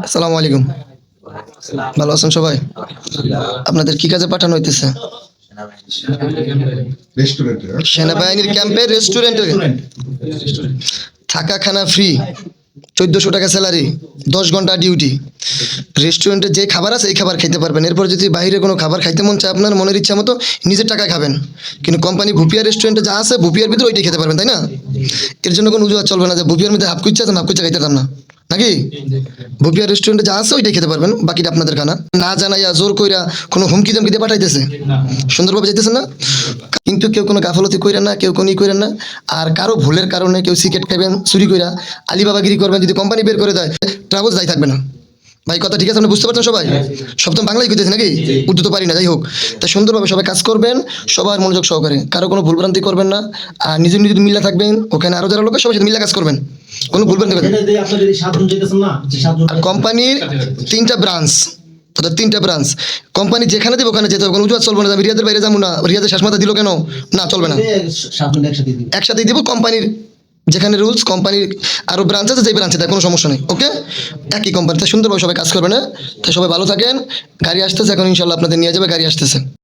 আসসালামু আলাইকুম। ভালো আছেন সবাই? আপনাদের কি কাজে পাঠানো হইতেছে? সেনাবাহিনীর ক্যাম্পে রেস্টুরেন্টে থাকা খানা ফ্রি, ১৪০০ টাকা স্যালারি, ১০ ঘন্টা ডিউটি। রেস্টুরেন্টে যে খাবার আছে এই খাবার খাইতে পারবেন। এরপর যদি বাইরে কোনো খাবার খাইতে মন চায় আপনার মনের ইচ্ছা মতো নিজের টাকায় খাবেন। কিন্তু কোম্পানি ভুপিয়া রেস্টুরেন্টে যা আছে ভুপিয়ার ভিতরে ওইটাই খেতে পারবেন, তাই না? এর জন্য কোনো অজুহাত চলবে না যে ভুপিয়ার মধ্যে হাফ কুচ্চা আছে হাফ কুচ্চা খাইতে পারলাম না, নাকি? ভুপিয়া রেস্টুরেন্টে যা আছে ওইটাই খেতে পারবেন, বাকিটা আপনাদের খানা। না জানাইয়া জোর কইরা কোনো হুমকি ধমকি দিয়ে পাঠাইতেছে, সুন্দরভাবে যাইতেছে না। কিন্তু কেউ কোনো গাফলতি কইরেন না, কেউ কোনো কইরেন না। আর কারো ভুলের কারণে কেউ সিগারেট খাবেন চুরি কইরা, আলিবাবাগিরি করবেন, যদি কোম্পানি বের করে দেয় ট্রাভেলস দায়ী থাকবে না। ভাই কথা ঠিক আছে, আপনি বুঝতে পারছেন সবাই? সপ্তম বাংলায় কইতেছে নাকি? উর্দু তো পারি না, যাই হোক। তা সুন্দরভাবে সবাই কাজ করবেন, সবার মনোযোগ সহকারে, কারো কোনো ভুলভ্রান্তি করবেন না। আর নিজের নিজের মিল্লা থাকবেন, ওখানে আরো যারা লোক সবাই সাথে মিল্লা কাজ করবেন, কোনো ভুলভ্রান্তি করবেন না। আর কোম্পানির ৩টা ব্রাঞ্চ, তাদের 3টা ব্রাঞ্চ। কোম্পানি যেখানে দেবে ওখানে যেতে হবে, কোনো অজুহাত চলবে না। আমি রিয়াদের বাইরে যাবো না, রিয়াদের শ্বাসমাথা দিল কেন, না চলবে না। একসাথেই দিব কোম্পানির যেখানে রুলস, কোম্পানির আরো ব্রাঞ্চ আছে, যে ব্রাঞ্চে তাই কোনো সমস্যা নেই। ওকে, একই কোম্পানি। তাই সুন্দরভাবে সবাই কাজ করবে না। তাই সবাই ভালো থাকেন। গাড়ি আসতেছে এখন, ইনশাল্লাহ আপনাদের নিয়ে যাবে, গাড়ি আসতেছে।